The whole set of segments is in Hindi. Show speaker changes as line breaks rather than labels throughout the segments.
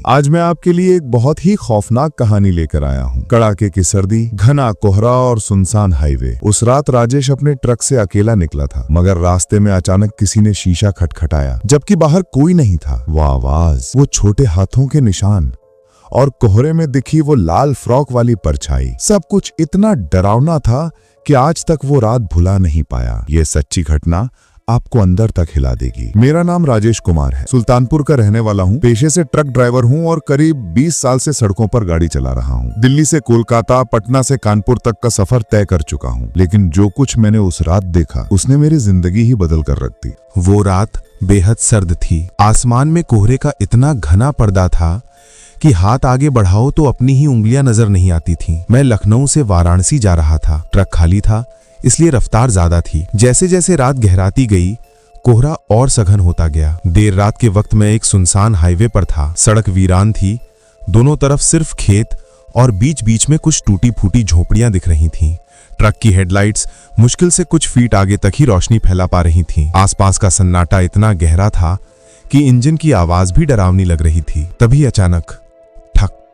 आज मैं आपके लिए एक बहुत ही खौफनाक कहानी लेकर आया हूँ। कड़ाके की सर्दी, घना कोहरा और सुनसान हाईवे। उस रात राजेश अपने ट्रक से अकेला निकला था, मगर रास्ते में अचानक किसी ने शीशा खटखटाया। जबकि बाहर कोई नहीं था, वो आवाज, वो छोटे हाथों के निशान और कोहरे में दिखी वो लाल फ्रॉक वाली परछाई, सब कुछ इतना डरावना था कि आज तक वो रात भुला नहीं पाया। ये सच्ची घटना आपको अंदर तक हिला देगी। मेरा नाम राजेश कुमार है, सुल्तानपुर का रहने वाला हूँ। पेशे से ट्रक ड्राइवर हूँ और करीब 20 साल से सड़कों पर गाड़ी चला रहा हूँ। दिल्ली से कोलकाता, पटना से कानपुर तक का सफर तय कर चुका हूँ। लेकिन जो कुछ मैंने उस रात देखा, उसने मेरी जिंदगी ही बदल कर रख दी।
वो रात बेहद सर्द थी। आसमान में कोहरे का इतना घना पर्दा था कि हाथ आगे बढ़ाओ तो अपनी ही उंगलियां नजर नहीं आती थीं। मैं लखनऊ से वाराणसी जा रहा था। ट्रक खाली था, इसलिए रफ्तार ज्यादा थी। जैसे जैसे रात गहराती गई, कोहरा और सघन होता गया। देर रात के वक्त मैं एक सुनसान हाईवे पर था। सड़क वीरान थी, दोनों तरफ सिर्फ खेत और बीच बीच में कुछ टूटी फूटी झोपड़ियां दिख रही थीं। ट्रक की हेडलाइट्स मुश्किल से कुछ फीट आगे तक ही रोशनी फैला पा रही थीं। आसपास का सन्नाटा इतना गहरा था कि इंजन की आवाज भी डरावनी लग रही थी। तभी अचानक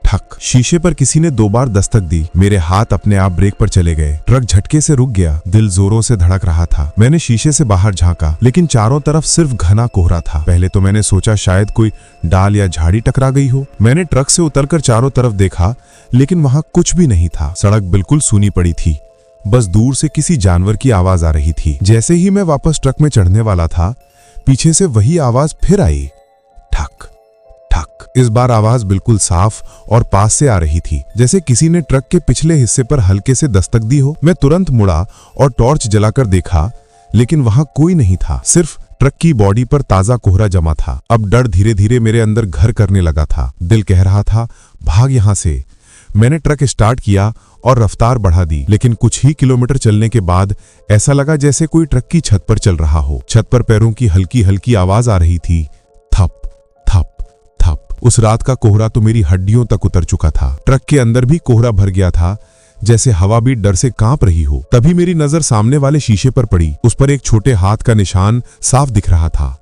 ठक, शीशे पर किसी ने 2 बार दस्तक दी। मेरे हाथ अपने आप ब्रेक पर चले गए। ट्रक झटके से रुक गया। दिल जोरों से धड़क रहा था। मैंने शीशे से बाहर झांका, लेकिन चारों तरफ सिर्फ घना कोहरा था। पहले तो मैंने सोचा शायद कोई डाल या झाड़ी टकरा गई हो। मैंने ट्रक से उतरकर चारों तरफ देखा, लेकिन वहां कुछ भी नहीं था। सड़क बिल्कुल सूनी पड़ी थी, बस दूर से किसी जानवर की आवाज आ रही थी। जैसे ही मैं वापस ट्रक में चढ़ने वाला था, पीछे से वही आवाज फिर आई, ठक ठक। इस बार आवाज बिल्कुल साफ और पास से आ रही थी, जैसे किसी ने ट्रक के पिछले हिस्से पर हल्के से दस्तक दी हो। मैं तुरंत मुड़ा और टॉर्च जलाकर देखा, लेकिन वहां कोई नहीं था। सिर्फ ट्रक की बॉडी पर ताजा कोहरा जमा था। अब डर धीरे धीरे मेरे अंदर घर करने लगा था। दिल कह रहा था, भाग यहां से। मैंने ट्रक स्टार्ट किया और रफ्तार बढ़ा दी, लेकिन कुछ ही किलोमीटर चलने के बाद ऐसा लगा जैसे कोई ट्रक की छत पर चल रहा हो। छत पर पैरों की हल्की हल्की आवाज आ रही थी, थप थप थप। उस रात का कोहरा तो मेरी हड्डियों तक उतर चुका था। ट्रक के अंदर भी कोहरा भर गया था, जैसे हवा भी डर से कांप रही हो। तभी मेरी नजर सामने वाले शीशे पर पड़ी। उस पर एक छोटे हाथ का निशान साफ दिख रहा था,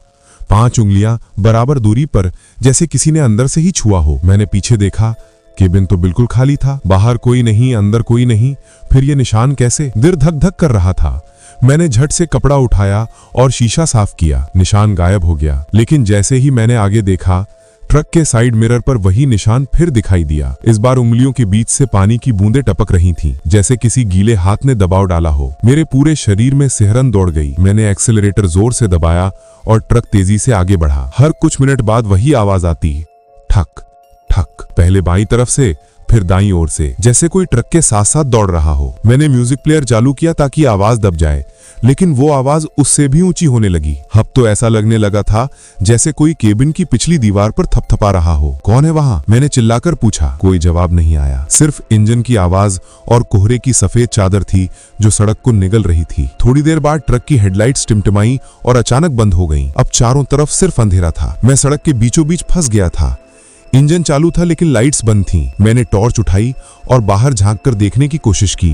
5 उंगलियां बराबर दूरी पर, जैसे किसी ने अंदर से ही छुआ हो। मैंने पीछे देखा, केबिन तो बिल्कुल खाली था। बाहर कोई नहीं, अंदर कोई नहीं। फिर ये निशान कैसे? दिल धक धक कर रहा था। मैंने झट से कपड़ा उठाया और शीशा साफ किया। निशान गायब हो गया। लेकिन जैसे ही मैंने आगे देखा, ट्रक के साइड मिरर पर वही निशान फिर दिखाई दिया। इस बार उंगलियों के बीच से पानी की बूंदें टपक रही थीं, जैसे किसी गीले हाथ ने दबाव डाला हो। मेरे पूरे शरीर में सिहरन दौड़ गई। मैंने एक्सेलरेटर जोर से दबाया और ट्रक तेजी से आगे बढ़ा। हर कुछ मिनट बाद वही आवाज आती, ठक ठक। पहले बाईं तरफ से, फिर दाईं ओर से, जैसे कोई ट्रक के साथ साथ दौड़ रहा हो। मैंने म्यूजिक प्लेयर चालू किया ताकि आवाज दब जाए, लेकिन वो आवाज उससे भी ऊंची होने लगी। अब तो ऐसा लगने लगा था जैसे कोई केबिन की पिछली दीवार पर थपथपा रहा हो। कौन है वहां? मैंने चिल्लाकर पूछा। कोई जवाब नहीं आया। सिर्फ इंजन की आवाज और कोहरे की सफेद चादर थी जो सड़क को निगल रही थी। थोड़ी देर बाद ट्रक की हेडलाइट्स टिमटिमाई और अचानक बंद हो गईं। अब चारों तरफ सिर्फ अंधेरा था। मैं सड़क के बीचों बीच फंस गया था। इंजन चालू था, लेकिन लाइट्स बंद थीं। मैंने टॉर्च उठाई और बाहर झांककर देखने की कोशिश की,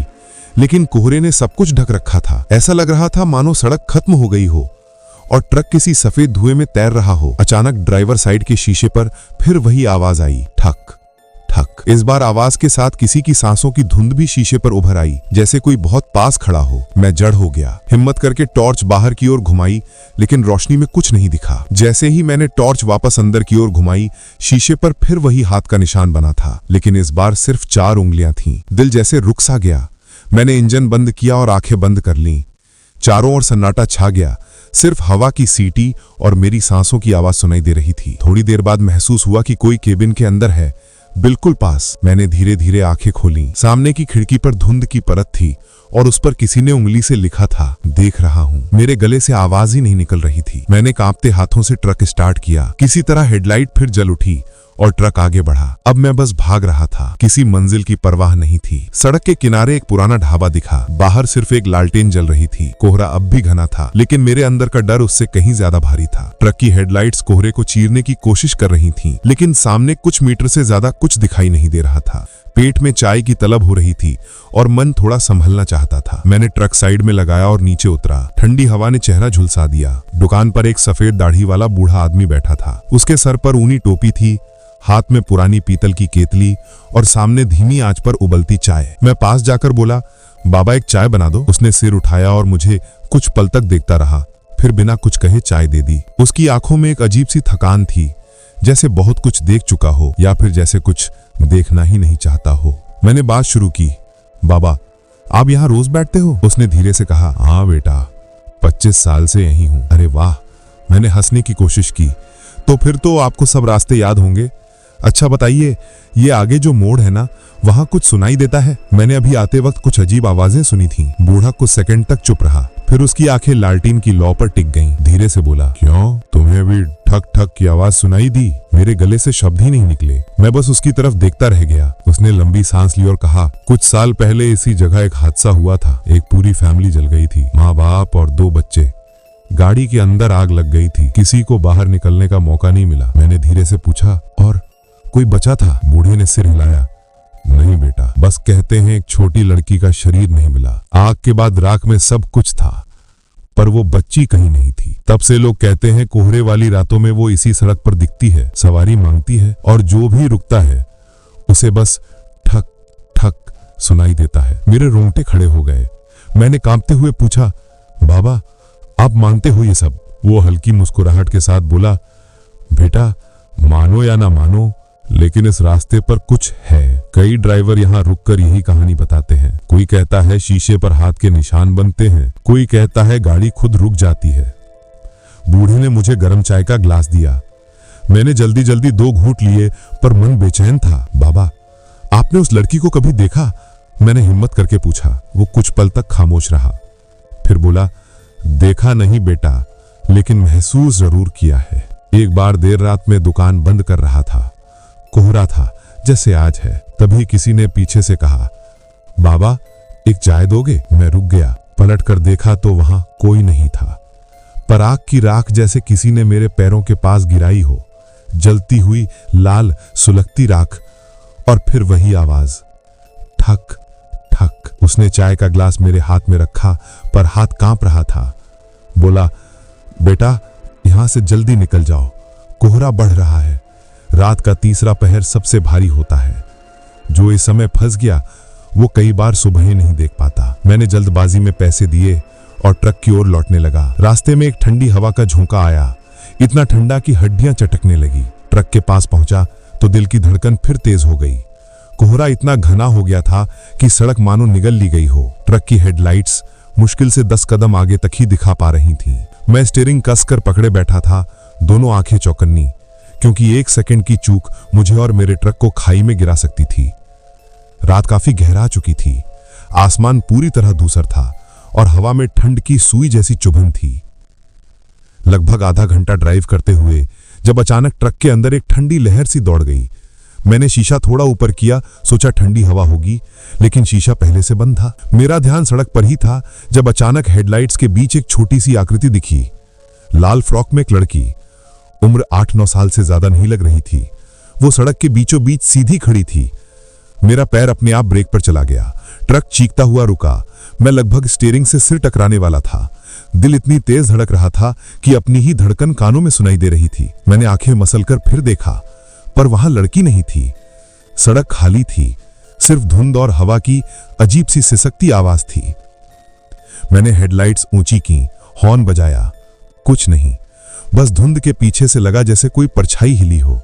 लेकिन कोहरे ने सब कुछ ढक रखा था। ऐसा लग रहा था मानो सड़क खत्म हो गई हो और ट्रक किसी सफेद धुएं में तैर रहा हो। अचानक ड्राइवर साइड के शीशे पर फिर वही आवाज आई, ठक ठक। इस बार आवाज के साथ किसी की सांसों की धुंध भी शीशे पर उभर आई, जैसे कोई बहुत पास खड़ा हो। मैं जड़ हो गया। हिम्मत करके टॉर्च बाहर की ओर घुमाई, लेकिन रोशनी में कुछ नहीं दिखा। जैसे ही मैंने टॉर्च वापस अंदर की ओर घुमाई, शीशे पर फिर वही हाथ का निशान बना था, लेकिन इस बार सिर्फ 4 उंगलियां थीं। दिल जैसे रुक सा गया। मैंने इंजन बंद किया और आंखें बंद कर लीं। चारों ओर सन्नाटा छा गया। सिर्फ हवा की सीटी और मेरी सांसों की आवाज सुनाई दे रही थी। थोड़ी देर बाद महसूस हुआ कि कोई केबिन के अंदर है, बिल्कुल पास। मैंने धीरे धीरे आंखें खोली। सामने की खिड़की पर धुंध की परत थी और उस पर किसी ने उंगली से लिखा था, देख रहा हूं। मेरे गले से आवाज ही नहीं निकल रही थी। मैंने कांपते हाथों से ट्रक स्टार्ट किया। किसी तरह हेडलाइट फिर जल उठी और ट्रक आगे बढ़ा। अब मैं बस भाग रहा था, किसी मंजिल की परवाह नहीं थी। सड़क के किनारे एक पुराना ढाबा दिखा। बाहर सिर्फ एक लालटेन जल रही थी। कोहरा अब भी घना था, लेकिन मेरे अंदर का डर उससे कहीं ज्यादा भारी था। ट्रक की हेडलाइट्स कोहरे को चीरने की कोशिश कर रही थीं, लेकिन सामने कुछ मीटर से ज्यादा कुछ दिखाई नहीं दे रहा था। पेट में चाय की तलब हो रही थी और मन थोड़ा संभलना चाहता था। मैंने ट्रक साइड में लगाया और नीचे उतरा। ठंडी हवा ने चेहरा झुलसा दिया। दुकान पर एक सफेद दाढ़ी वाला बूढ़ा आदमी बैठा था। उसके सर पर ऊनी टोपी थी, हाथ में पुरानी पीतल की केतली और सामने धीमी आंच पर उबलती चाय। मैं पास जाकर बोला, बाबा एक चाय बना दो। उसने सिर उठाया और मुझे कुछ पल तक देखता रहा, फिर बिना कुछ कहे चाय दे दी। उसकी आंखों में एक अजीब सी थकान थी, जैसे बहुत कुछ देख चुका हो या फिर जैसे कुछ देखना ही नहीं चाहता हो। मैंने बात शुरू की, बाबा आप यहाँ रोज बैठते हो? उसने धीरे से कहा, हाँ बेटा, 25 साल से यहीं हूँ। अरे वाह, मैंने हंसने की कोशिश की। तो फिर तो आपको सब रास्ते याद होंगे। अच्छा बताइए, ये आगे जो मोड़ है ना, वहां कुछ सुनाई देता है? मैंने अभी आते वक्त कुछ अजीब आवाजें सुनी थी। बूढ़ा कुछ सेकंड तक चुप रहा, फिर उसकी आंखें लालटीन की लौ पर टिक गईं। धीरे से बोला, क्यों, तुम्हें भी ठक ठक की आवाज सुनाई दी? मेरे गले से शब्द ही नहीं निकले, मैं बस उसकी तरफ देखता रह गया। उसने लंबी सांस ली और कहा, कुछ साल पहले इसी जगह एक हादसा हुआ था। एक पूरी फैमिली जल गई थी, माँ बाप और 2 बच्चे। गाड़ी के अंदर आग लग गई थी, किसी को बाहर निकलने का मौका नहीं मिला। मैंने धीरे से पूछा, और कोई बचा था? बूढ़े ने सिर हिलाया, नहीं बेटा, बस कहते हैं एक छोटी लड़की का शरीर नहीं मिला। आग के बाद राख में सब कुछ था, पर वो बच्ची कहीं नहीं थी। तब से लोग कहते हैं कोहरे वाली रातों में वो इसी सड़क पर दिखती है, सवारी मांगती है और जो भी रुकता है उसे बस ठक ठक सुनाई देता है। मेरे रोंगटे खड़े हो गए। मैंने कांपते हुए पूछा, बाबा आप मानते हो ये सब? वो हल्की मुस्कुराहट के साथ बोला, बेटा मानो या ना मानो, लेकिन इस रास्ते पर कुछ है। कई ड्राइवर यहाँ रुककर यही कहानी बताते हैं। कोई कहता है शीशे पर हाथ के निशान बनते हैं, कोई कहता है गाड़ी खुद रुक जाती है। बूढ़े ने मुझे गर्म चाय का ग्लास दिया। मैंने जल्दी जल्दी 2 घूंट लिए, पर मन बेचैन था। बाबा आपने उस लड़की को कभी देखा? मैंने हिम्मत करके पूछा। वो कुछ पल तक खामोश रहा, फिर बोला, देखा नहीं बेटा, लेकिन महसूस जरूर किया है। एक बार देर रात में दुकान बंद कर रहा था, कोहरा था जैसे आज है। तभी किसी ने पीछे से कहा, बाबा एक चाय दोगे? मैं रुक गया, पलट कर देखा तो वहां कोई नहीं था, पर आग की राख जैसे किसी ने मेरे पैरों के पास गिराई हो, जलती हुई लाल सुलगती राख। और फिर वही आवाज, ठक ठक। उसने चाय का ग्लास मेरे हाथ में रखा, पर हाथ कांप रहा था। बोला, बेटा यहां से जल्दी निकल जाओ, कोहरा बढ़ रहा है। रात का तीसरा पहर सबसे भारी होता है। जो इस समय फंस गया वो कई बार सुबह ही नहीं देख पाता। मैंने जल्दबाजी में पैसे दिए और ट्रक की ओर लौटने लगा। रास्ते में एक ठंडी हवा का झोंका आया, इतना ठंडा कि हड्डियां चटकने लगी। ट्रक के पास पहुंचा तो दिल की धड़कन फिर तेज हो गई। कोहरा इतना घना हो गया था कि सड़क मानो निगल ली गई हो। ट्रक की हेडलाइट्स मुश्किल से 10 कदम आगे तक ही दिखा पा रही थीं। मैं स्टीयरिंग कसकर पकड़े बैठा था, दोनों आंखें चौकन्नी, क्योंकि 1 सेकंड की चूक मुझे और मेरे ट्रक को खाई में गिरा सकती थी। रात काफी गहरा चुकी थी, आसमान पूरी तरह धूसर था और हवा में ठंड की सुई जैसी चुभन थी। लगभग आधा घंटा ड्राइव करते हुए जब अचानक ट्रक के अंदर एक ठंडी लहर सी दौड़ गई। मैंने शीशा थोड़ा ऊपर किया, सोचा ठंडी हवा होगी, लेकिन शीशा पहले से बंद था। मेरा ध्यान सड़क पर ही था जब अचानक हेडलाइट्स के बीच एक छोटी सी आकृति दिखी। लाल फ्रॉक में एक लड़की, उम्र 8-9 साल से ज्यादा नहीं लग रही थी। वो सड़क के बीचों बीच सीधी खड़ी थी। मेरा पैर अपने आप ब्रेक पर चला गया। ट्रक चीखता हुआ रुका। मैं लगभग स्टीयरिंग से सिर टकराने वाला था। दिल इतनी तेज धड़क रहा था कि अपनी ही धड़कन कानों में सुनाई दे रही थी। मैंने आंखें मसलकर फिर देखा, पर वहां लड़की नहीं थी। सड़क खाली थी, सिर्फ धुंध और हवा की अजीब सी सिसकती आवाज थी। मैंने हेडलाइट्स ऊंची की, हॉर्न बजाया, कुछ नहीं, बस धुंध के पीछे से लगा जैसे कोई परछाई हिली हो।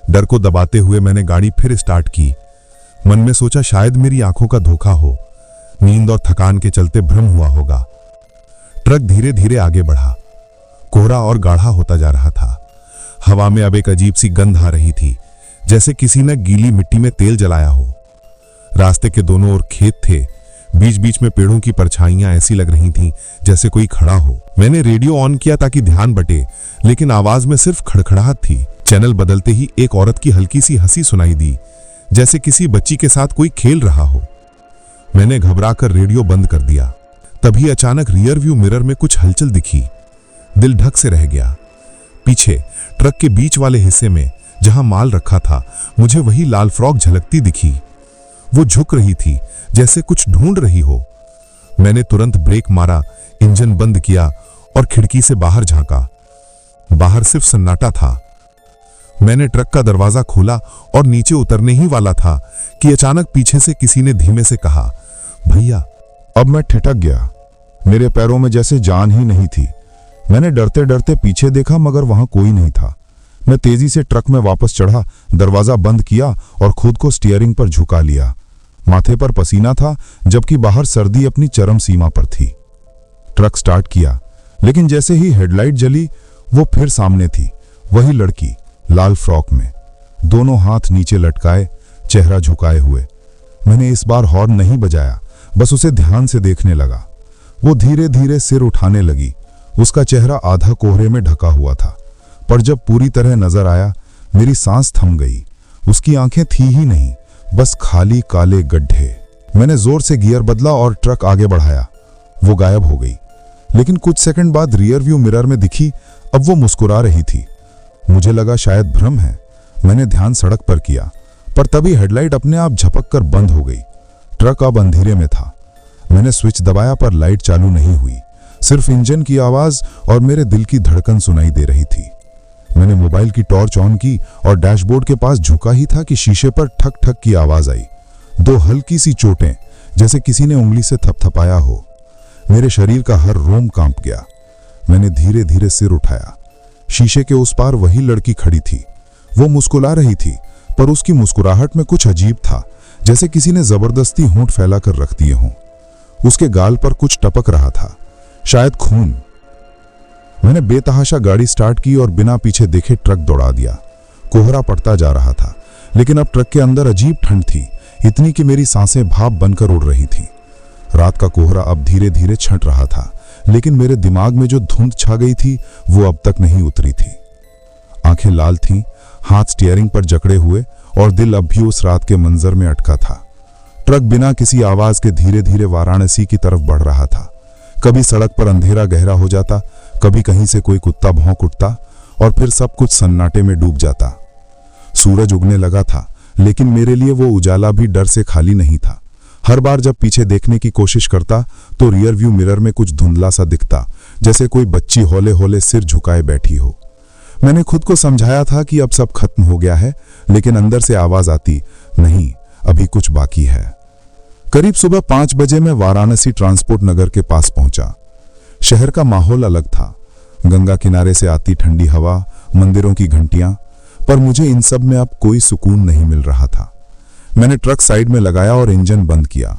डर को दबाते हुए मैंने गाड़ी फिर स्टार्ट की। मन में सोचा शायद मेरी आंखों का धोखा हो, नींद और थकान के चलते भ्रम हुआ होगा। ट्रक धीरे धीरे आगे बढ़ा। कोहरा और गाढ़ा होता जा रहा था। हवा में अब एक अजीब सी गंध आ रही थी, जैसे किसी ने गीली मिट्टी में तेल जलाया हो। रास्ते के दोनों ओर खेत थे, बीच बीच में पेड़ों की परछाइयां ऐसी लग रही थीं जैसे कोई खड़ा हो। मैंने रेडियो ऑन किया ताकि ध्यान बटे, लेकिन आवाज में सिर्फ खड़खड़ाहट थी। चैनल बदलते ही एक औरत की हल्की सी हंसी सुनाई दी, जैसे किसी बच्ची के साथ कोई खेल रहा हो। मैंने घबराकर रेडियो बंद कर दिया। तभी अचानक रियर व्यू मिरर में कुछ हलचल दिखी। दिल ढक से रह गया। पीछे ट्रक के बीच वाले हिस्से में जहां माल रखा था, मुझे वही लाल फ्रॉक झलकती दिखी। वो झुक रही थी, जैसे कुछ ढूंढ रही हो। मैंने तुरंत ब्रेक मारा, इंजन बंद किया और खिड़की से बाहर झांका। बाहर सिर्फ सन्नाटा था।
मैंने ट्रक का दरवाजा खोला और नीचे उतरने ही वाला था कि अचानक पीछे से किसी ने धीमे से कहा, भैया। अब मैं ठिठक गया। मेरे पैरों में जैसे जान ही नहीं थी। मैंने डरते डरते पीछे देखा मगर वहां कोई नहीं था। मैं तेजी से ट्रक में वापस चढ़ा, दरवाजा बंद किया और खुद को स्टीयरिंग पर झुका लिया। माथे पर पसीना था जबकि बाहर सर्दी अपनी चरम सीमा पर थी। ट्रक स्टार्ट किया, लेकिन जैसे ही हेडलाइट जली वो फिर सामने थी, वही लड़की लाल फ्रॉक में, दोनों हाथ नीचे लटकाए, चेहरा झुकाए हुए। मैंने इस बार हॉर्न नहीं बजाया, बस उसे ध्यान से देखने लगा। वो धीरे धीरे सिर उठाने लगी। उसका चेहरा आधा कोहरे में ढका हुआ था, पर जब पूरी तरह नजर आया मेरी सांस थम गई। उसकी आंखें थी ही नहीं, बस खाली काले गड्ढे। मैंने जोर से गियर बदला और ट्रक आगे बढ़ाया। वो गायब हो गई, लेकिन कुछ सेकंड बाद रियर व्यू मिरर में दिखी। अब वो मुस्कुरा रही थी। मुझे लगा शायद भ्रम है। मैंने ध्यान सड़क पर किया, पर तभी हेडलाइट अपने आप झपक कर बंद हो गई। ट्रक अब अंधेरे में था। मैंने स्विच दबाया पर लाइट चालू नहीं हुई। सिर्फ इंजन की आवाज और मेरे दिल की धड़कन सुनाई दे रही थी। मैंने मोबाइल की टॉर्च ऑन की और डैशबोर्ड के पास झुका ही था कि शीशे पर ठक ठक की आवाज आई। दो हल्की सी चोटें, जैसे किसी ने उंगली से थपथपाया हो। मेरे शरीर का हर रोम कांप गया। मैंने धीरे धीरे सिर उठाया। शीशे के उस पार वही लड़की खड़ी थी। वो मुस्कुरा रही थी, पर उसकी मुस्कुराहट में कुछ अजीब था, जैसे किसी ने जबरदस्ती होंठ फैला कर रख दिए हों। उसके गाल पर कुछ टपक रहा था, शायद खून। मैंने बेतहाशा गाड़ी स्टार्ट की और बिना पीछे देखे ट्रक दौड़ा दिया। कोहरा पड़ता जा रहा था, लेकिन अब ट्रक के अंदर अजीब ठंड थी, इतनी कि मेरी सांसें भाप बनकर उड़ रही थी। रात का कोहरा अब धीरे धीरे छंट रहा था, लेकिन मेरे दिमाग में जो धुंध छा गई थी वो अब तक नहीं उतरी थी। आंखें लाल थीं, हाथ स्टीयरिंग पर जकड़े हुए और दिल अब भी उस रात के मंजर में अटका था। ट्रक बिना किसी आवाज के धीरे धीरे वाराणसी की तरफ बढ़ रहा था। कभी सड़क पर अंधेरा गहरा हो जाता, कभी कहीं से कोई कुत्ता भौंक उठता और फिर सब कुछ सन्नाटे में डूब जाता। सूरज उगने लगा था, लेकिन मेरे लिए वो उजाला भी डर से खाली नहीं था। हर बार जब पीछे देखने की कोशिश करता तो रियर व्यू मिरर में कुछ धुंधला सा दिखता, जैसे कोई बच्ची हौले हौले सिर झुकाए बैठी हो। मैंने खुद को समझाया था कि अब सब खत्म हो गया है, लेकिन अंदर से आवाज आती, नहीं, अभी कुछ बाकी है। करीब सुबह 5 बजे मैं वाराणसी ट्रांसपोर्ट नगर के पास पहुंचा। शहर का माहौल अलग था। गंगा किनारे से आती ठंडी हवा, मंदिरों की घंटियां, पर मुझे इन सब में अब कोई सुकून नहीं मिल रहा था। मैंने ट्रक साइड में लगाया और इंजन बंद किया।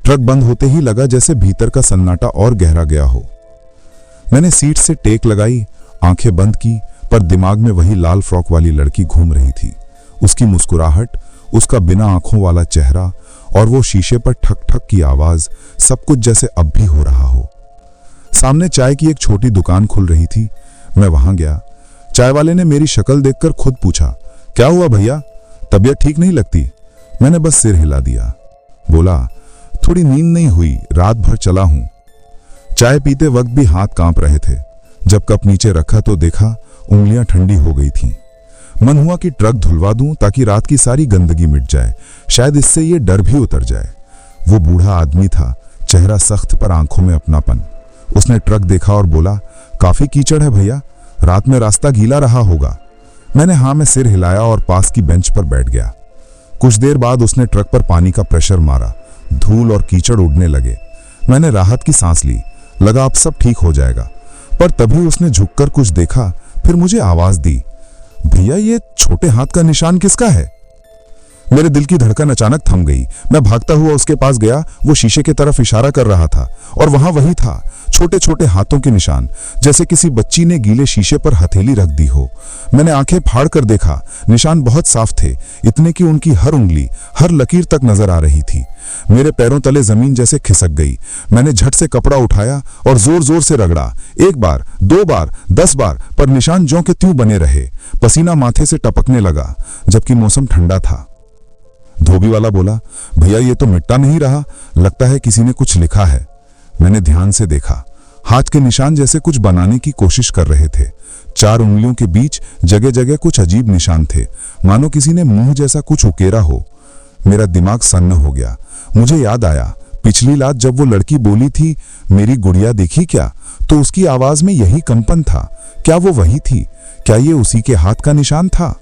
ट्रक बंद होते ही लगा जैसे भीतर का सन्नाटा और गहरा गया हो। मैंने सीट से टेक लगाई, आंखें बंद की, पर दिमाग में वही लाल फ्रॉक वाली लड़की घूम रही थी। उसकी मुस्कुराहट, उसका बिना आंखों वाला चेहरा और वो शीशे पर ठक ठक की आवाज, सब कुछ जैसे अब भी हो रहा हो। सामने चाय की एक छोटी दुकान खुल रही थी। मैं वहां गया। चाय वाले ने मेरी शक्ल देखकर खुद पूछा, क्या हुआ भैया, तबीयत ठीक नहीं लगती? मैंने बस सिर हिला दिया। बोला, थोड़ी नींद नहीं हुई, रात भर चला हूं। चाय पीते वक्त भी हाथ कांप रहे थे। जब कप नीचे रखा तो देखा उंगलियां ठंडी हो गई थीं। मन हुआ कि ट्रक धुलवा दूं ताकि रात की सारी गंदगी मिट जाए, शायद इससे ये डर भी उतर जाए। वो बूढ़ा आदमी था, चेहरा सख्त पर आंखों में अपनापन। उसने ट्रक देखा और बोला, काफी कीचड़ है भैया, रात में रास्ता गीला रहा होगा। मैंने हाँ में सिर हिलाया और पास की बेंच पर बैठ गया। कुछ देर बाद उसने ट्रक पर पानी का प्रेशर मारा, धूल और कीचड़ उड़ने लगे। मैंने राहत की सांस ली, लगा अब सब ठीक हो जाएगा। पर तभी उसने झुककर कुछ देखा, फिर मुझे आवाज दी, भैया ये छोटे हाथ का निशान किसका है? मेरे दिल की धड़कन अचानक थम गई। मैं भागता हुआ उसके पास गया। वो शीशे की तरफ इशारा कर रहा था और वहां वही था, छोटे छोटे हाथों के निशान, जैसे किसी बच्ची ने गीले शीशे पर हथेली रख दी हो। मैंने आंखें फाड़ कर देखा। निशान बहुत साफ थे, इतने कि उनकी हर उंगली, हर लकीर तक नजर आ रही थी। मेरे पैरों तले जमीन जैसे खिसक गई। मैंने झट से कपड़ा उठाया और जोर जोर से रगड़ा। 1 बार, 2 बार, 10 बार, पर निशान ज्यों के त्यों बने रहे। पसीना माथे से टपकने लगा, जबकि मौसम ठंडा था। धोबी वाला बोला, भैया ये तो मिटता नहीं रहा, लगता है किसी ने कुछ लिखा है। मैंने ध्यान से देखा। हाथ के निशान जैसे कुछ बनाने की कोशिश कर रहे थे। 4 उंगलियों के बीच जगह जगह कुछ अजीब निशान थे, मानो किसी ने मुंह जैसा कुछ उकेरा हो। मेरा दिमाग सन्न हो गया। मुझे याद आया, पिछली रात जब वो लड़की बोली थी, मेरी गुड़िया देखी क्या, तो उसकी आवाज में यही कंपन था। क्या वो वही थी? क्या ये उसी के हाथ का निशान था?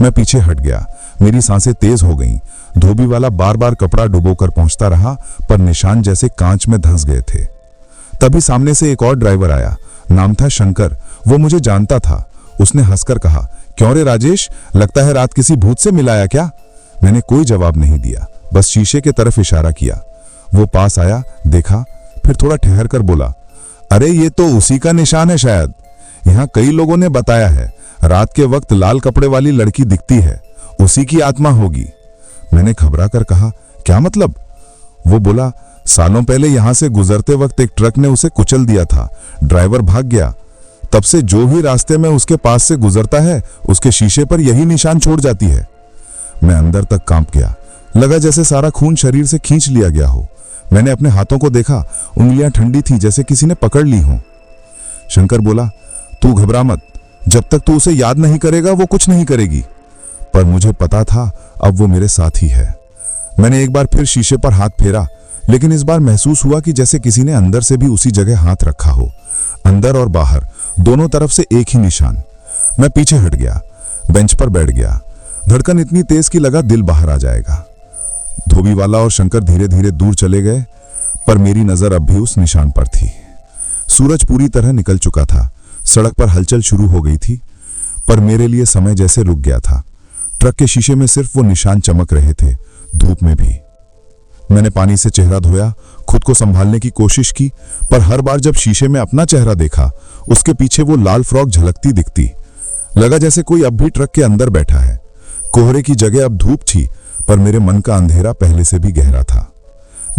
मैं पीछे हट गया। मेरी सांसें तेज हो गईं। धोबी वाला बार बार कपड़ा डुबोकर पहुंचता रहा, पर निशान जैसे कांच में धंस गए थे। तभी सामने से एक और ड्राइवर आया। नाम था शंकर। वो मुझे जानता था। उसने हंसकर कहा, क्यों रे राजेश, लगता है रात किसी भूत से मिलाया क्या? मैंने कोई जवाब नहीं दिया, बस शीशे के तरफ इशारा किया। वो पास आया, देखा, फिर थोड़ा ठहर कर बोला, अरे ये तो उसी का निशान है शायद। यहाँ कई लोगों ने बताया है, रात के वक्त लाल कपड़े वाली लड़की दिखती है, उसी की आत्मा होगी। मैंने घबरा कर कहा, क्या मतलब? वो बोला, सालों पहले यहां से गुजरते वक्त एक ट्रक ने उसे कुचल दिया था। ड्राइवर भाग गया। तब से जो भी रास्ते में उसके पास से गुजरता है, उसके शीशे पर यही निशान छोड़ जाती है। मैं अंदर तक कांप गया। लगा जैसे सारा खून शरीर से खींच लिया गया हो। मैंने अपने हाथों को देखा, उंगलियां ठंडी थी, जैसे किसी ने पकड़ ली हो। शंकर बोला, तू घबरा मत, जब तक तू उसे याद नहीं करेगा वो कुछ नहीं करेगी। पर मुझे पता था अब वो मेरे साथ ही है। मैंने एक बार फिर शीशे पर हाथ फेरा, लेकिन इस बार महसूस हुआ कि जैसे किसी ने अंदर से भी उसी जगह हाथ रखा हो। अंदर और बाहर दोनों तरफ से एक ही निशान। मैं पीछे हट गया, बेंच पर बैठ गया। धड़कन इतनी तेज कि लगा दिल बाहर आ जाएगा। धोबी वाला और शंकर धीरे धीरे दूर चले गए, पर मेरी नजर अब भी उस निशान पर थी। सूरज पूरी तरह निकल चुका था। सड़क पर हलचल शुरू हो गई थी, पर मेरे लिए समय जैसे रुक गया था। ट्रक के शीशे में सिर्फ वो निशान चमक रहे थे, धूप में भी। मैंने पानी से चेहरा धोया, खुद को संभालने की कोशिश की, पर हर बार जब शीशे में अपना चेहरा देखा, उसके पीछे वो लाल फ्रॉक झलकती दिखती। लगा जैसे कोई अब भी ट्रक के अंदर बैठा है। कोहरे की जगह अब धूप थी, पर मेरे मन का अंधेरा पहले से भी गहरा था।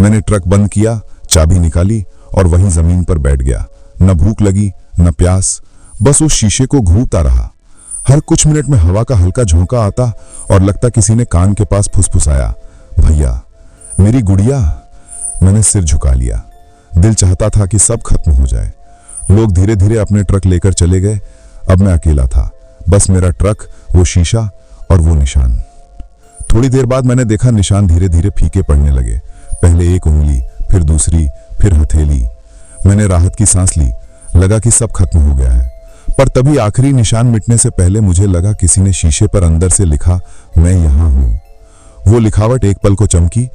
मैंने ट्रक बंद किया, चाबी निकाली और वहीं जमीन पर बैठ गया। न भूख लगी, न प्यास, बस उस शीशे को घूरता रहा। हर कुछ मिनट में हवा का हल्का झोंका आता और लगता किसी ने कान के पास फुसफुसाया, भैया, मेरी गुड़िया। मैंने सिर झुका लिया। दिल चाहता था कि सब खत्म हो जाए। लोग धीरे धीरे अपने ट्रक लेकर चले गए। अब मैं अकेला था, बस मेरा ट्रक, वो शीशा और वो निशान। थोड़ी देर बाद मैंने देखा निशान धीरे धीरे फीके पड़ने लगे। पहले एक उंगली, फिर दूसरी, फिर हथेली। मैंने राहत की सांस ली। लगा कि सब खत्म हो गया है। पर तभी आखिरी निशान मिटने से पहले मुझे लगा किसी ने शीशे पर अंदर से लिखा, मैं यहां हूं। वो लिखावट एक पल को चमकी,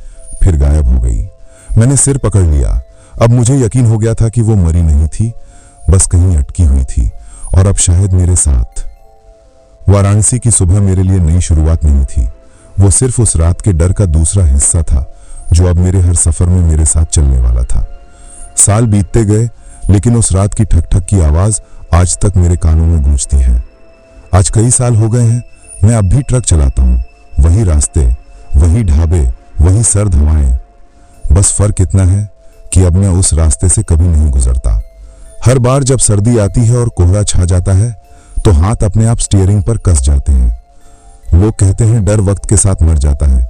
फिर गायब हो गई। मैंने सिर पकड़ लिया। अब मुझे यकीन हो गया था कि वो मरी नहीं थी, बस कहीं अटकी हुई थी, और अब शायद मेरे साथ। वाराणसी की सुबह मेरे लिए नई शुरुआत नहीं थी। वो सिर्फ उस रात के डर का दूसरा हिस्सा था, जो अब मेरे हर सफर में मेरे साथ चलने वाला था। साल बीतते गए, लेकिन उस रात की ठक ठक की आवाज आज तक मेरे कानों में गूंजती है। आज कई साल हो गए हैं, मैं अब भी ट्रक चलाता हूँ। वही रास्ते, वही ढाबे, वही सर्द हवाएं। बस फर्क इतना है कि अब मैं उस रास्ते से कभी नहीं गुजरता। हर बार जब सर्दी आती है और कोहरा छा जाता है, तो हाथ अपने आप स्टीयरिंग पर कस जाते हैं। लोग कहते हैं डर वक्त के साथ मर जाता है,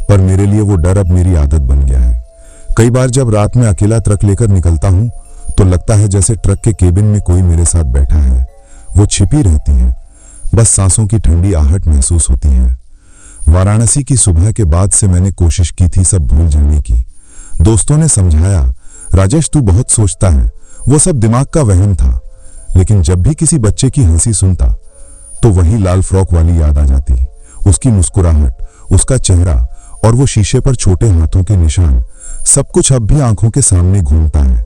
पर मेरे लिए वो डर अब मेरी आदत बन गया है। कई बार जब रात में अकेला ट्रक लेकर निकलता हूँ, तो लगता है जैसे ट्रक के केबिन में कोई मेरे साथ बैठा है। वो छिपी रहती है, बस सांसों की ठंडी आहट महसूस होती है। वाराणसी की सुबह के बाद से मैंने कोशिश की थी सब भूल जाने की। दोस्तों ने समझाया, राजेश तू बहुत सोचता है, वो सब दिमाग का वहम था। लेकिन जब भी किसी बच्चे की हंसी सुनता, तो वही लाल फ्रॉक वाली याद आ जाती। उसकी मुस्कुराहट, उसका चेहरा और वो शीशे पर छोटे हाथों के निशान, सब कुछ अब भी आंखों के सामने घूमता है।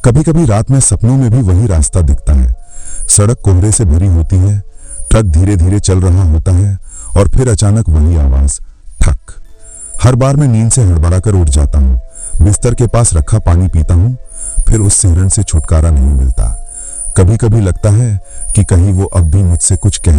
कभी कभी रात में सपनों में भी वही रास्ता दिखता है। सड़क कोहरे से भरी होती है, ट्रक धीरे धीरे चल रहा होता है, और फिर अचानक वही आवाज, ठक। हर बार मैं नींद से हड़बड़ा कर उठ जाता हूँ, बिस्तर के पास रखा पानी पीता हूँ, फिर उस सिहरन से छुटकारा नहीं मिलता। कभी कभी लगता है कि कहीं वो अब भी मुझसे कुछ कह